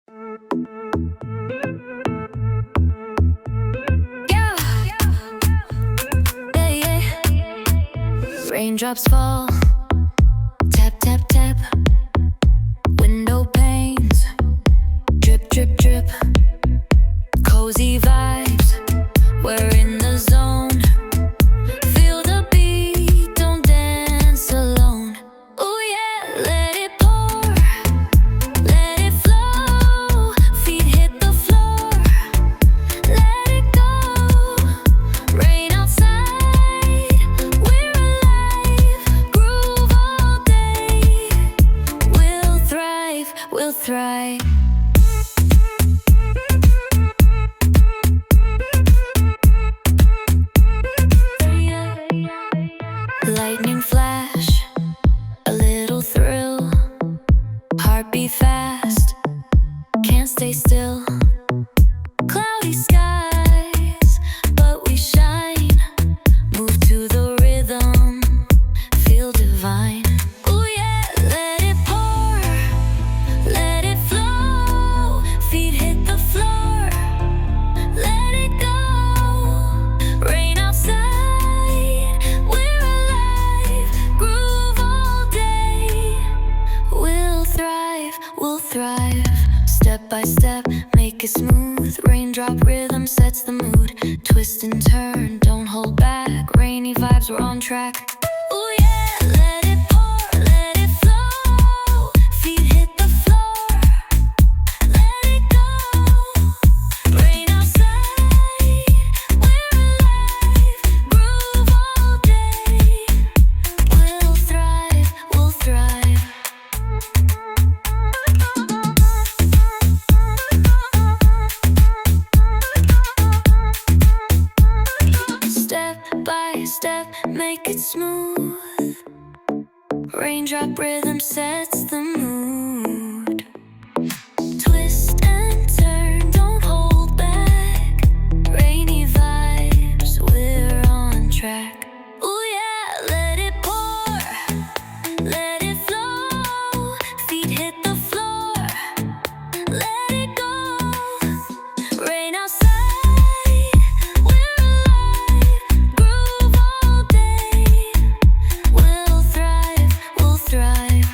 Yeah, yeah, yeah. Raindrops fall, tap, tap, tap. Window panes, drip, drip, drip. Cozy vibes, we're in the zone. Feel the beat, don't dance alone. Ooh yeah, let it pour, let it flow. Feet hit the floor, let it go. Rain outside, we're alive. Groove all day, we'll thrive, we'll thrive. Lightning flash, a little thrill. Heartbeat fast, can't stay still. Cloudy skies, but we shine. Move to the rhythm, feel divine. Ooh yeah, let it pour, let it flow. Feet hit the floor, let it go. Rain outside, we're alive. Groove all day, we'll thrive, we'll thrive. Step by step, make it smooth. Raindrop rhythm sets the mood. Twist and turn, don't hold back. Rainy vibes, we're on track. Ooh yeah, let it pour, let it flow. Feet hit the floor, let it go. Rain outside, we're alive. Groove all day, we'll thrive, we'll thrive. Step by step, make it smooth. Raindrop rhythm sets the mood. Twist and turn, don't hold back. Rainy vibes, we're on track. Ooh yeah, let it pour, let it flow. Feet hit the floor, let it go. Rain outside, we're alive. Groove all day, we'll thrive, we'll thrive.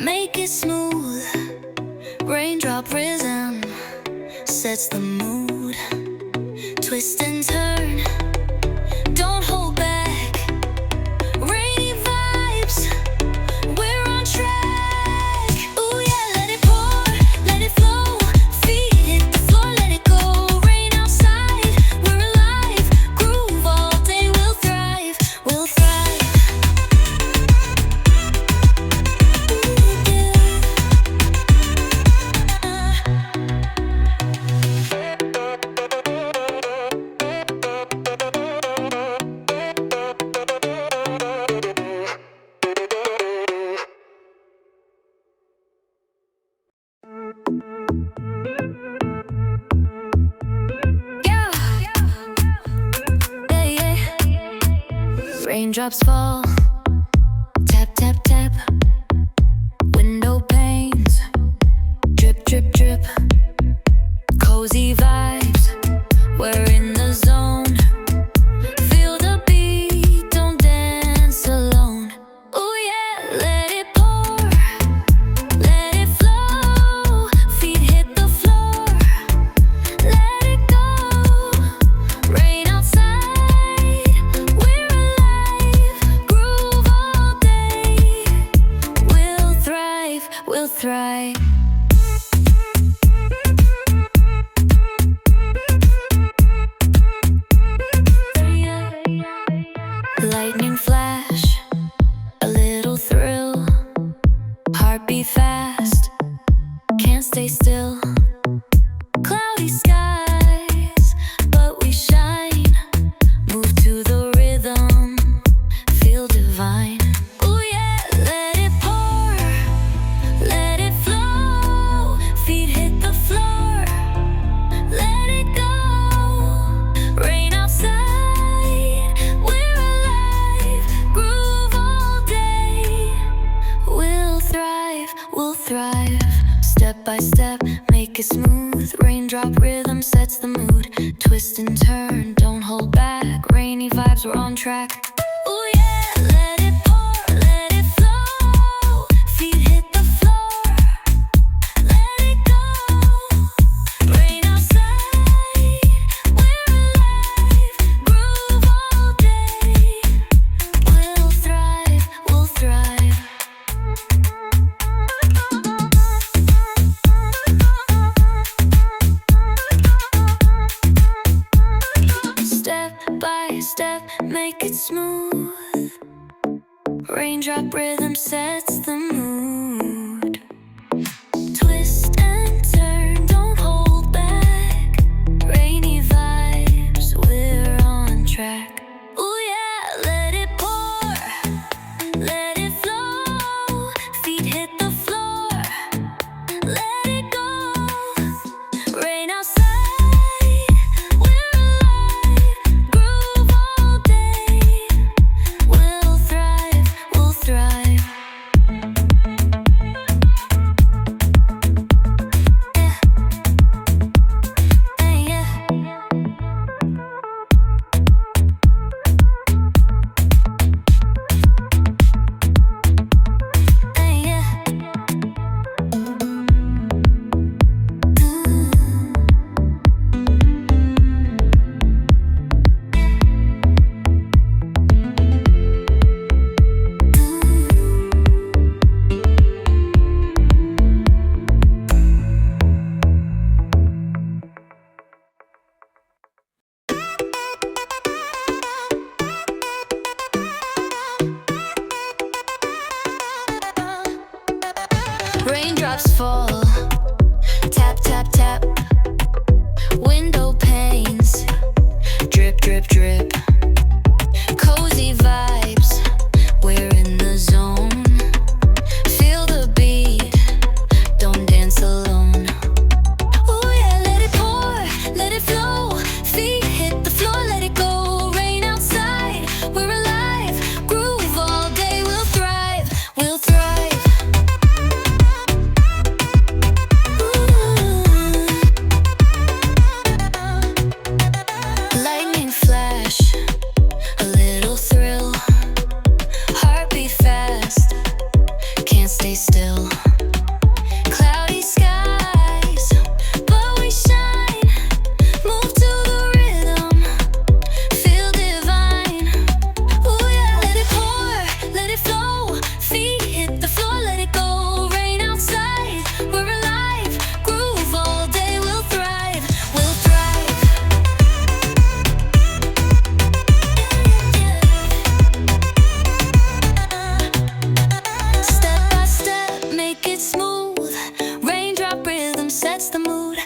make it smooth. Raindrop rhythm sets the mood. Twist and turn, don't hold back. Rainy vibes, we're on track. Ooh yeah, let it pour, let it flow. Feet hit the floor, let it go. Rain outside, we're alive. Groove all day, we'll thrive, we'll thrive. Ooh, yeah. Raindrops fall, tap, tap, tap. Window panes, drip, drip, drip. Cozy vibes, we're in the zone. Feel the beat, don't dance alone. Ooh yeah, let it pour, let it flow. Feet hit the floor, let it go. Rain outside, we're alive. Groove all day, we'll thrive, we'll thrive. Lightning flash, a little thrill. Heartbeat fast, can't stay still. Cloudy skies, but we shine. Move to the rhythm, feel divine. Ooh yeah, let it pour, let it flow. Feet hit the floor, let it go. Rain outside, we're alive. Groove all day, we'll thrive, we'll thrive. Step by step, make it smooth. Raindrop rhythm sets the mood. Twist and turn, don't hold back. Rainy vibes, we're on track. Ooh yeah, let it pour, let it flow. Feet hit the floor, let it go. Rain outside, we're alive. Groove all day, we'll thrive, we'll thrive. Step by step, make it smooth. Raindrop rhythm sets the mood. Twist and turn, don't hold back. Rainy vibes, we're on track. Ooh yeah, let it pour, let it flow. Feet hit the floor, let it go. Rain outside, we're alive. Groove all day, we'll thrive, we'll thrive. Yeah, yeah. Raindrops fall, tap, tap, tap. Window panes, drip, drip, drip. Cozy vibes, we're in the zone. Feel the beat, don't dance alone. Ooh yeah, let it pour, let it flow. Feet hit the floor, let it go. Rain outside, we're alive. Groove all day, we'll thrive, we'll thrive. Lightning flash, a little thrill. smooth. Raindrop rhythm sets the mood.